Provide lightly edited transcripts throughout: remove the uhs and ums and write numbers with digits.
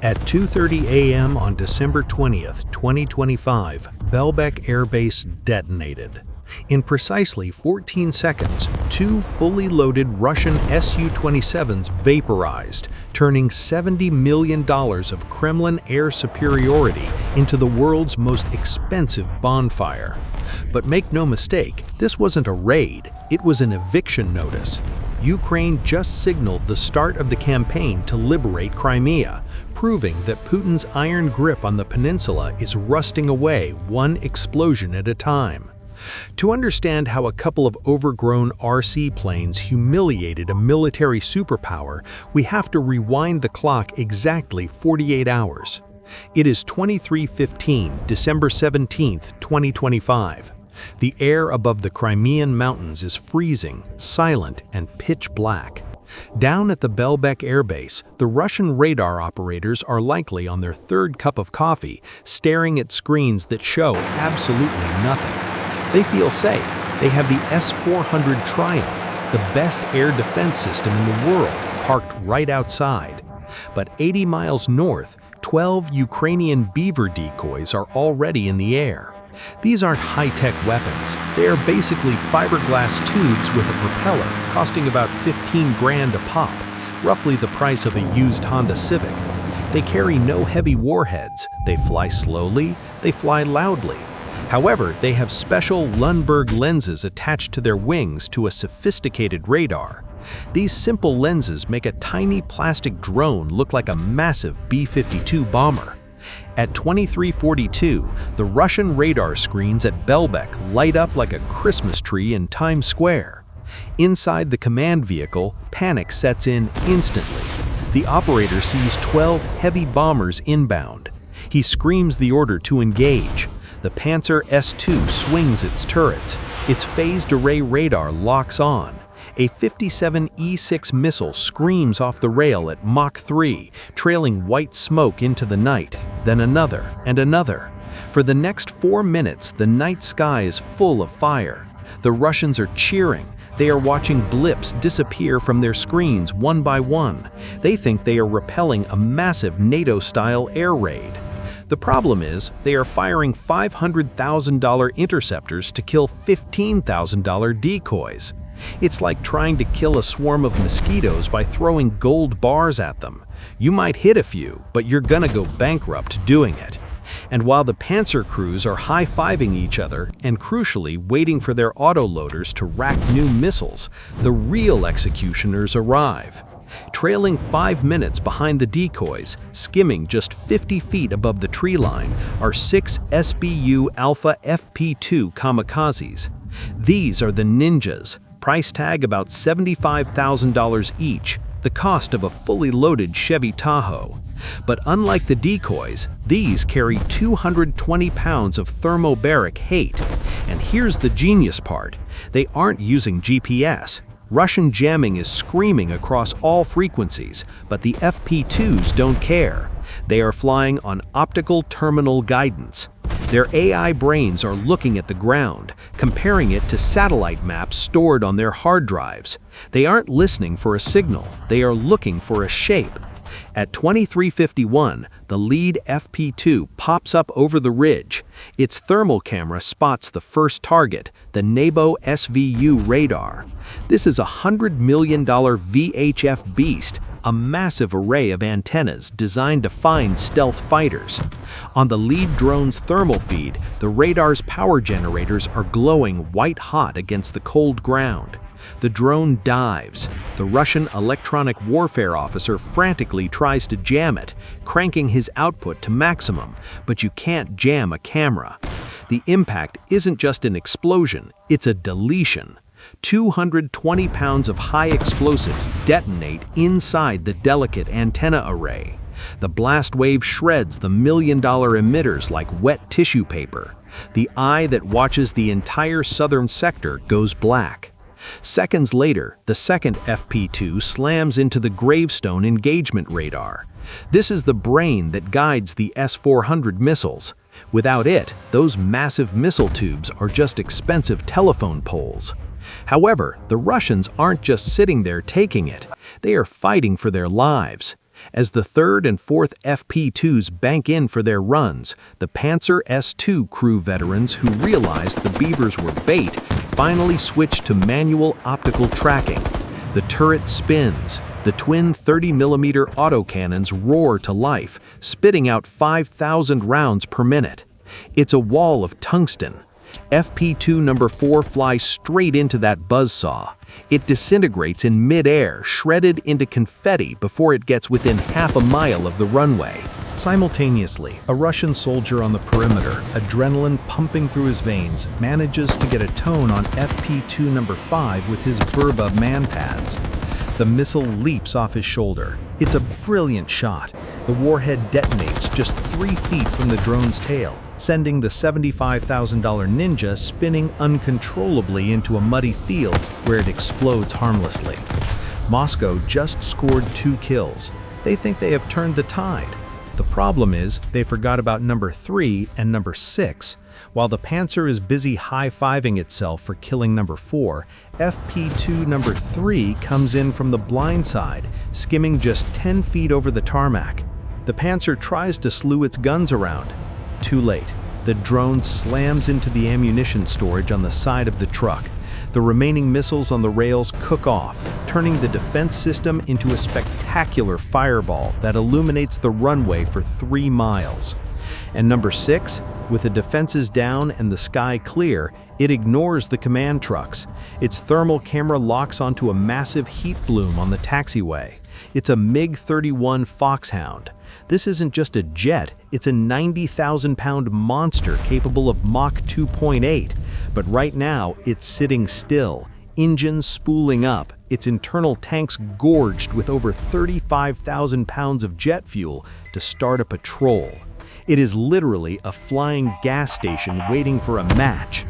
At 2:30 a.m. on December 20th, 2025, Belbek Air Base detonated. In precisely 14 seconds, two fully loaded Russian Su-27s vaporized, turning $70 million of Kremlin air superiority into the world's most expensive bonfire. But make no mistake, this wasn't a raid, it was an eviction notice. Ukraine just signaled the start of the campaign to liberate Crimea, proving that Putin's iron grip on the peninsula is rusting away one explosion at a time. To understand how a couple of overgrown RC planes humiliated a military superpower, we have to rewind the clock exactly 48 hours. It is 23:15, December 17, 2025. The air above the Crimean mountains is freezing, silent, and pitch black. Down at the Belbek Air Base, the Russian radar operators are likely on their third cup of coffee, staring at screens that show absolutely nothing. They feel safe. They have the S-400 Triumph, the best air defense system in the world, parked right outside. But 80 miles north, 12 Ukrainian Beaver decoys are already in the air. These aren't high-tech weapons. They are basically fiberglass tubes with a propeller, costing about 15 grand a pop, roughly the price of a used Honda Civic. They carry no heavy warheads. They fly slowly. They fly loudly. However, they have special Lundberg lenses attached to their wings to a sophisticated radar. These simple lenses make a tiny plastic drone look like a massive B-52 bomber. At 23:42, the Russian radar screens at Belbek light up like a Christmas tree in Times Square. Inside the command vehicle, panic sets in instantly. The operator sees 12 heavy bombers inbound. He screams the order to engage. The Panzer S-2 swings its turrets. Its phased array radar locks on. A 57 E-6 missile screams off the rail at Mach 3, trailing white smoke into the night, then another and another. For the next 4 minutes, the night sky is full of fire. The Russians are cheering. They are watching blips disappear from their screens one by one. They think they are repelling a massive NATO-style air raid. The problem is, they are firing $500,000 interceptors to kill $15,000 decoys. It's like trying to kill a swarm of mosquitoes by throwing gold bars at them. You might hit a few, but you're gonna go bankrupt doing it. And while the Panzer crews are high-fiving each other and crucially waiting for their autoloaders to rack new missiles, the real executioners arrive. Trailing 5 minutes behind the decoys, skimming just 50 feet above the tree line, are 6 SBU Alpha FP2 kamikazes. These are the ninjas, price tag about $75,000 each, the cost of a fully loaded Chevy Tahoe. But unlike the decoys, these carry 220 pounds of thermobaric hate. And here's the genius part. They aren't using GPS. Russian jamming is screaming across all frequencies, but the FP2s don't care. They are flying on optical terminal guidance. Their AI brains are looking at the ground, comparing it to satellite maps stored on their hard drives. They aren't listening for a signal, they are looking for a shape. At 23:51, the lead FP2 pops up over the ridge. Its thermal camera spots the first target, the Nebo SVU radar. This is a $100 million VHF beast, a massive array of antennas designed to find stealth fighters. On the lead drone's thermal feed, the radar's power generators are glowing white-hot against the cold ground. The drone dives. The Russian electronic warfare officer frantically tries to jam it, cranking his output to maximum, but you can't jam a camera. The impact isn't just an explosion, it's a deletion. 220 pounds of high explosives detonate inside the delicate antenna array. The blast wave shreds the million-dollar emitters like wet tissue paper. The eye that watches the entire southern sector goes black. Seconds later, the second FP2 slams into the gravestone engagement radar. This is the brain that guides the S-400 missiles. Without it, those massive missile tubes are just expensive telephone poles. However, the Russians aren't just sitting there taking it. They are fighting for their lives. As the 3rd and 4th FP2s bank in for their runs, the Panzer S2 crew veterans who realized the Beavers were bait finally switched to manual optical tracking. The turret spins. The twin 30mm autocannons roar to life, spitting out 5,000 rounds per minute. It's a wall of tungsten. FP2 number 4 flies straight into that buzzsaw. It disintegrates in mid-air, shredded into confetti before it gets within half a mile of the runway. Simultaneously, a Russian soldier on the perimeter, adrenaline pumping through his veins, manages to get a tone on FP2 number 5 with his Burba man-pads. The missile leaps off his shoulder. It's a brilliant shot. The warhead detonates just 3 feet from the drone's tail, sending the $75,000 Ninja spinning uncontrollably into a muddy field where it explodes harmlessly. Moscow just scored 2 kills. They think they have turned the tide. The problem is they forgot about number 3 and number 6. While the Panzer is busy high-fiving itself for killing number 4, FP2 number 3 comes in from the blind side, skimming just 10 feet over the tarmac. The Panzer tries to slew its guns around. Too late. The drone slams into the ammunition storage on the side of the truck. The remaining missiles on the rails cook off, turning the defense system into a spectacular fireball that illuminates the runway for 3 miles. And number 6, with the defenses down and the sky clear, it ignores the command trucks. Its thermal camera locks onto a massive heat bloom on the taxiway. It's a MiG-31 Foxhound. This isn't just a jet, it's a 90,000-pound monster capable of Mach 2.8. But right now, it's sitting still, engines spooling up, its internal tanks gorged with over 35,000 pounds of jet fuel to start a patrol. It is literally a flying gas station waiting for a match.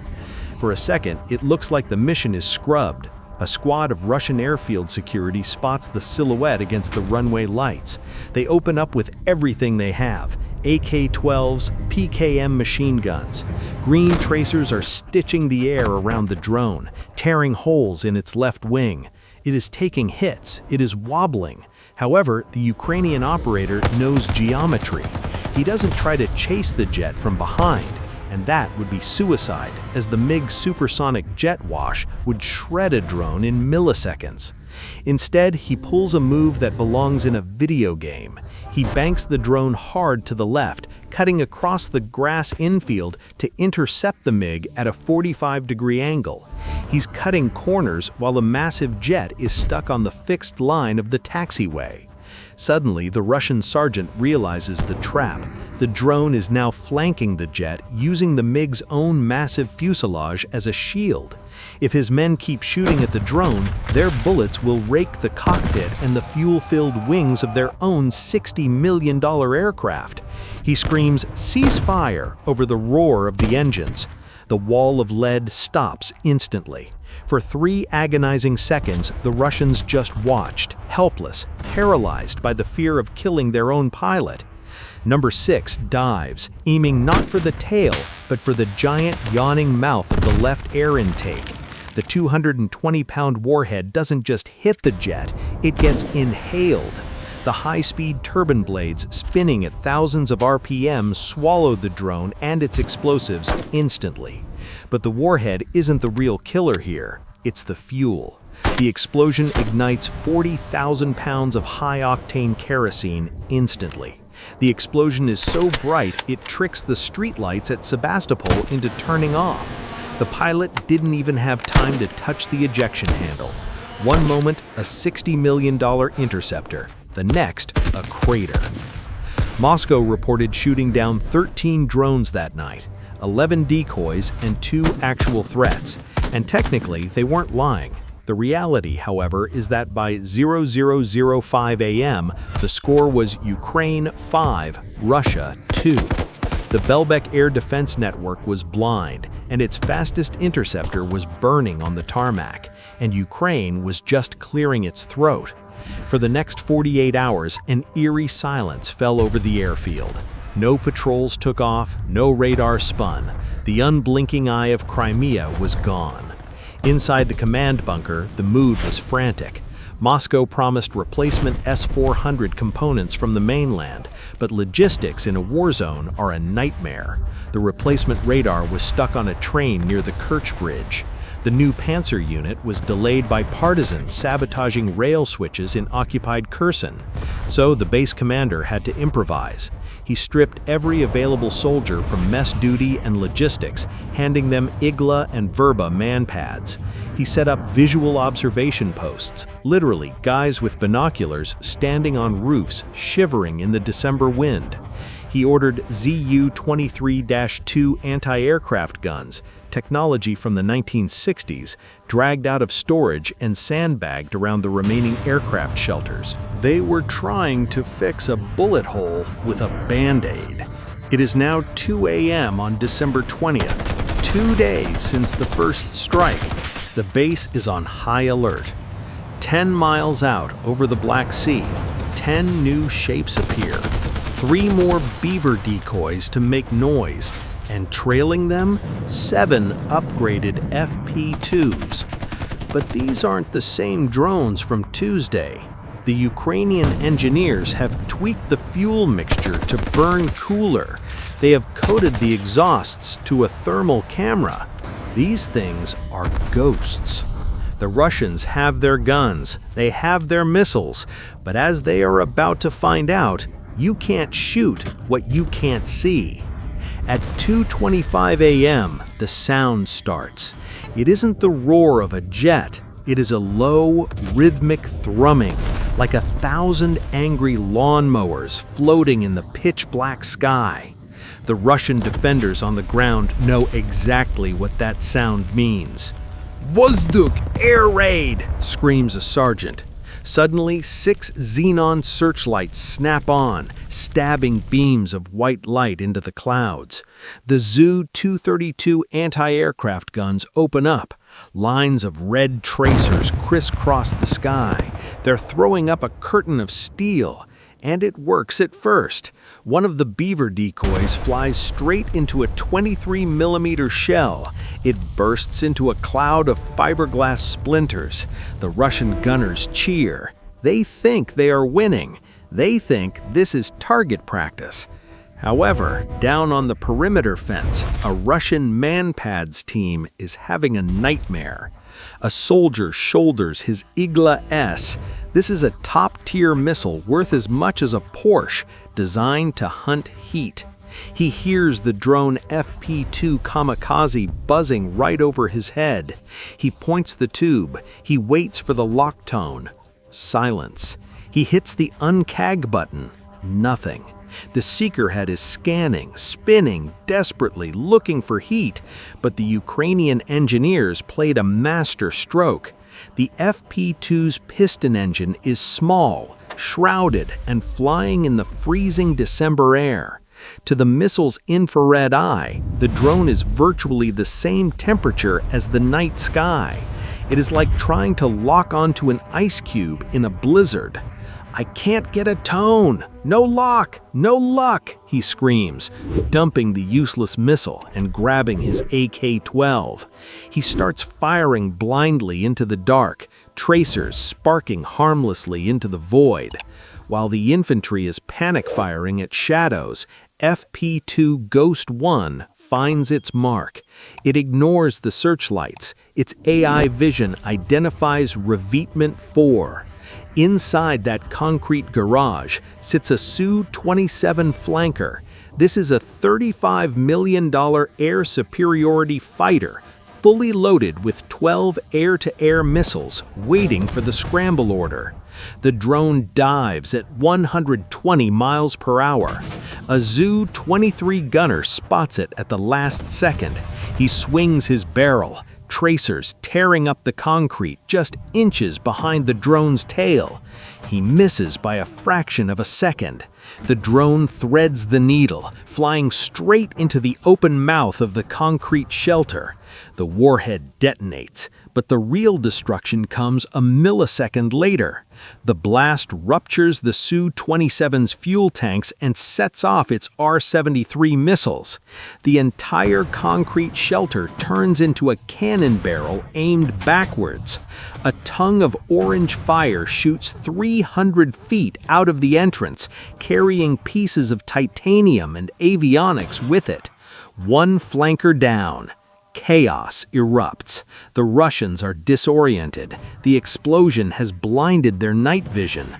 For a second, it looks like the mission is scrubbed. A squad of Russian airfield security spots the silhouette against the runway lights. They open up with everything they have: AK-12s, PKM machine guns. Green tracers are stitching the air around the drone, tearing holes in its left wing. It is taking hits, it is wobbling. However, the Ukrainian operator knows geometry. He doesn't try to chase the jet from behind, and that would be suicide, as the MiG supersonic jet wash would shred a drone in milliseconds. Instead, he pulls a move that belongs in a video game. He banks the drone hard to the left, cutting across the grass infield to intercept the MiG at a 45-degree angle. He's cutting corners while the massive jet is stuck on the fixed line of the taxiway. Suddenly, the Russian sergeant realizes the trap. The drone is now flanking the jet, using the MiG's own massive fuselage as a shield. If his men keep shooting at the drone, their bullets will rake the cockpit and the fuel-filled wings of their own $60 million aircraft. He screams, "Cease fire!" over the roar of the engines. The wall of lead stops instantly. For 3 agonizing seconds, the Russians just watched, helpless, paralyzed by the fear of killing their own pilot. Number 6 dives, aiming not for the tail, but for the giant yawning mouth of the left air intake. The 220-pound warhead doesn't just hit the jet, it gets inhaled. The high-speed turbine blades spinning at thousands of RPM swallow the drone and its explosives instantly. But the warhead isn't the real killer here, it's the fuel. The explosion ignites 40,000 pounds of high-octane kerosene instantly. The explosion is so bright it tricks the streetlights at Sebastopol into turning off. The pilot didn't even have time to touch the ejection handle. One moment, a $60 million interceptor. The next, a crater. Moscow reported shooting down 13 drones that night, 11 decoys and 2 actual threats. And technically, they weren't lying. The reality, however, is that by 00:05 a.m., the score was Ukraine 5, Russia 2. The Belbek air defense network was blind, and its fastest interceptor was burning on the tarmac, and Ukraine was just clearing its throat. For the next 48 hours, an eerie silence fell over the airfield. No patrols took off, no radar spun. The unblinking eye of Crimea was gone. Inside the command bunker, the mood was frantic. Moscow promised replacement S-400 components from the mainland, but logistics in a war zone are a nightmare. The replacement radar was stuck on a train near the Kerch Bridge. The new Panzer unit was delayed by partisans sabotaging rail switches in occupied Kherson, so the base commander had to improvise. He stripped every available soldier from mess duty and logistics, handing them Igla and Verba man-pads. He set up visual observation posts, literally guys with binoculars standing on roofs, shivering in the December wind. He ordered Zu-23-2 anti-aircraft guns, technology from the 1960s, dragged out of storage and sandbagged around the remaining aircraft shelters. They were trying to fix a bullet hole with a Band-Aid. It is now 2 a.m. on December 20th, 2 days since the first strike. The base is on high alert. 10 miles out over the Black Sea, 10 new shapes appear. 3 more beaver decoys to make noise, and trailing them, 7 upgraded FP2s. But these aren't the same drones from Tuesday. The Ukrainian engineers have tweaked the fuel mixture to burn cooler. They have coated the exhausts to a thermal camera. These things are ghosts. The Russians have their guns, they have their missiles, but as they are about to find out, you can't shoot what you can't see. At 2:25 a.m., the sound starts. It isn't the roar of a jet. It is a low, rhythmic thrumming, like 1,000 angry lawnmowers floating in the pitch-black sky. The Russian defenders on the ground know exactly what that sound means. "Vozduk! Air raid!" screams a sergeant. Suddenly, 6 xenon searchlights snap on, stabbing beams of white light into the clouds. The Zu-232 anti-aircraft guns open up. Lines of red tracers crisscross the sky. They're throwing up a curtain of steel. And it works at first. One of the beaver decoys flies straight into a 23mm shell. It bursts into a cloud of fiberglass splinters. The Russian gunners cheer. They think they are winning. They think this is target practice. However, down on the perimeter fence, a Russian man-pads team is having a nightmare. A soldier shoulders his Igla S. This is a top-tier missile worth as much as a Porsche, designed to hunt heat. He hears the drone FP2 kamikaze buzzing right over his head. He points the tube. He waits for the lock tone. Silence. He hits the uncag button. Nothing. The seeker head is scanning, spinning, desperately looking for heat, but the Ukrainian engineers played a master stroke. The FP2's piston engine is small, shrouded, and flying in the freezing December air. To the missile's infrared eye, the drone is virtually the same temperature as the night sky. It is like trying to lock onto an ice cube in a blizzard. "I can't get a tone! No lock! No luck!" he screams, dumping the useless missile and grabbing his AK-12. He starts firing blindly into the dark, tracers sparking harmlessly into the void. While the infantry is panic firing at shadows, FP2 Ghost 1 finds its mark. It ignores the searchlights. Its AI vision identifies revetment 4. Inside that concrete garage sits a Su-27 flanker. This is a $35 million air superiority fighter, fully loaded with 12 air-to-air missiles, waiting for the scramble order. The drone dives at 120 miles per hour. A Zu-23 gunner spots it at the last second. He swings his barrel, tracers tearing up the concrete just inches behind the drone's tail. He misses by a fraction of a second. The drone threads the needle, flying straight into the open mouth of the concrete shelter. The warhead detonates, But the real destruction comes a millisecond later. The blast ruptures the Su-27's fuel tanks and sets off its R-73 missiles. The entire concrete shelter turns into a cannon barrel aimed backwards. A tongue of orange fire shoots 300 feet out of the entrance, carrying pieces of titanium and avionics with it. One flanker down. Chaos erupts. The Russians are disoriented. The explosion has blinded their night vision.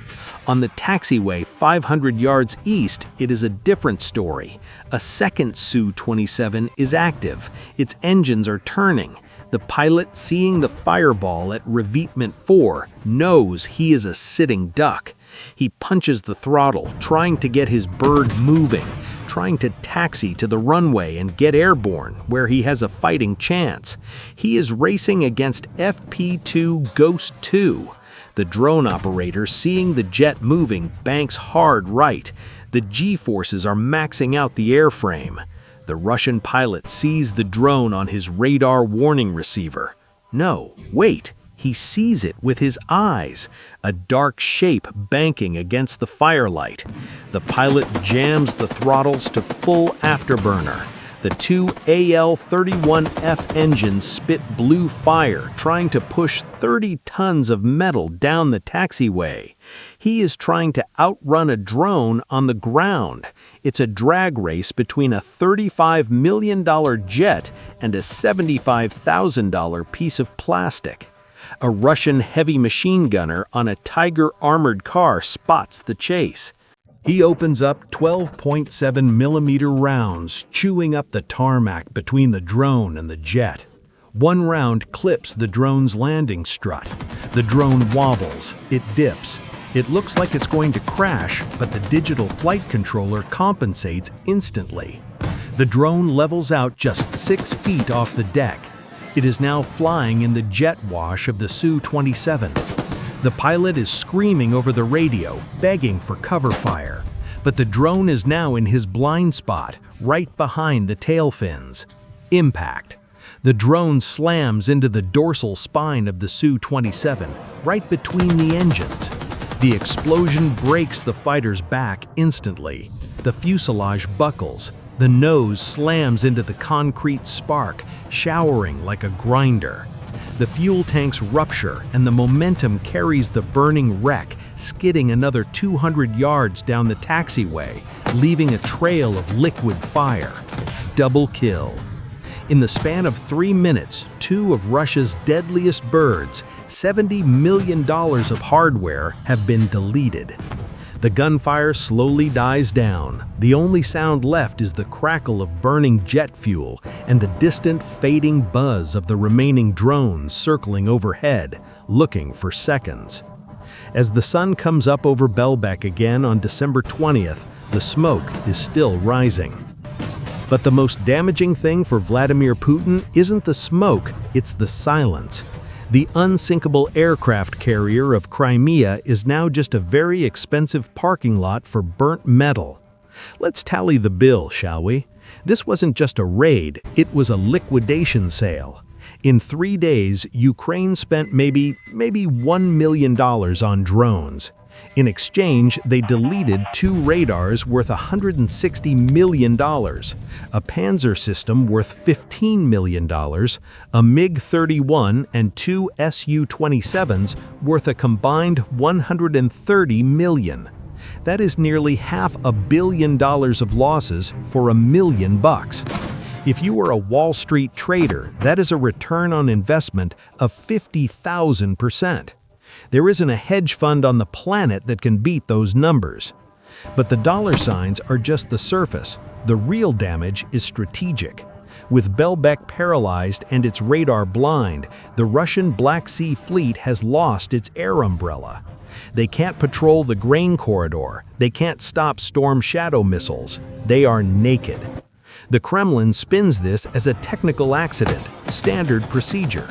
On the taxiway 500 yards east, it is a different story. A second Su-27 is active. Its engines are turning. The pilot, seeing the fireball at revetment 4, knows he is a sitting duck. He punches the throttle, trying to get his bird moving, trying to taxi to the runway and get airborne, where he has a fighting chance. He is racing against FP2 Ghost 2. The drone operator, seeing the jet moving, banks hard right. The G-forces are maxing out the airframe. The Russian pilot sees the drone on his radar warning receiver. No, wait. He sees it with his eyes, a dark shape banking against the firelight. The pilot jams the throttles to full afterburner. The two AL-31F engines spit blue fire, trying to push 30 tons of metal down the taxiway. He is trying to outrun a drone on the ground. It's a drag race between a $35 million jet and a $75,000 piece of plastic. A Russian heavy machine gunner on a Tiger armored car spots the chase. He opens up 12.7mm rounds, chewing up the tarmac between the drone and the jet. One round clips the drone's landing strut. The drone wobbles, it dips. It looks like it's going to crash, but the digital flight controller compensates instantly. The drone levels out just 6 feet off the deck. It is now flying in the jet wash of the Su-27. The pilot is screaming over the radio, begging for cover fire. But the drone is now in his blind spot, right behind the tail fins. Impact. The drone slams into the dorsal spine of the Su-27, right between the engines. The explosion breaks the fighter's back instantly. The fuselage buckles. The nose slams into the concrete spark, showering like a grinder. The fuel tanks rupture and the momentum carries the burning wreck, skidding another 200 yards down the taxiway, leaving a trail of liquid fire. Double kill. In the span of 3 minutes, two of Russia's deadliest birds, $70 million of hardware, have been deleted. The gunfire slowly dies down. The only sound left is the crackle of burning jet fuel and the distant fading buzz of the remaining drones circling overhead, looking for seconds. As the sun comes up over Belbek again on December 20th, the smoke is still rising. But the most damaging thing for Vladimir Putin isn't the smoke, it's the silence. The unsinkable aircraft carrier of Crimea is now just a very expensive parking lot for burnt metal. Let's tally the bill, shall we? This wasn't just a raid, it was a liquidation sale. In 3 days, Ukraine spent maybe $1 million on drones. In exchange, they deleted 2 radars worth $160 million, a Panzer system worth $15 million, a MiG-31 and 2 Su-27s worth a combined $130 million. That is nearly $500 million of losses for $1 million. If you were a Wall Street trader, that is a return on investment of 50,000%. There isn't a hedge fund on the planet that can beat those numbers. But the dollar signs are just the surface. The real damage is strategic. With Belbek paralyzed and its radar blind, the Russian Black Sea Fleet has lost its air umbrella. They can't patrol the grain corridor. They can't stop Storm Shadow missiles. They are naked. The Kremlin spins this as a technical accident, standard procedure.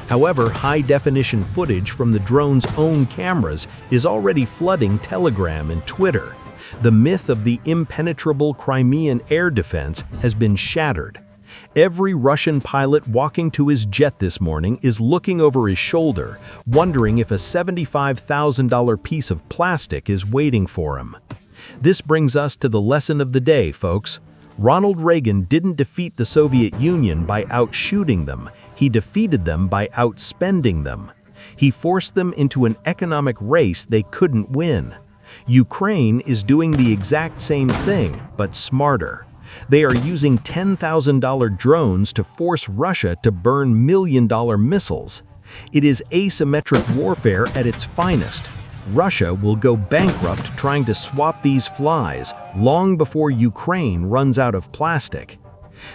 However, high-definition footage from the drone's own cameras is already flooding Telegram and Twitter. The myth of the impenetrable Crimean air defense has been shattered. Every Russian pilot walking to his jet this morning is looking over his shoulder, wondering if a $75,000 piece of plastic is waiting for him. This brings us to the lesson of the day, folks. Ronald Reagan didn't defeat the Soviet Union by outshooting them. He defeated them by outspending them. He forced them into an economic race they couldn't win. Ukraine is doing the exact same thing, but smarter. They are using $10,000 drones to force Russia to burn million-dollar missiles. It is asymmetric warfare at its finest. Russia will go bankrupt trying to swap these flies long before Ukraine runs out of plastic.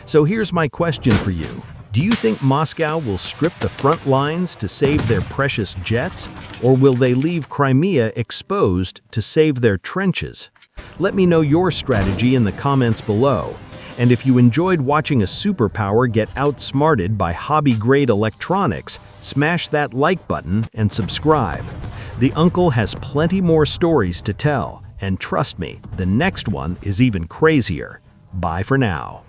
So here's my question for you. Do you think Moscow will strip the front lines to save their precious jets, or will they leave Crimea exposed to save their trenches? Let me know your strategy in the comments below. And if you enjoyed watching a superpower get outsmarted by hobby-grade electronics, smash that like button and subscribe. The uncle has plenty more stories to tell, and trust me, the next one is even crazier. Bye for now.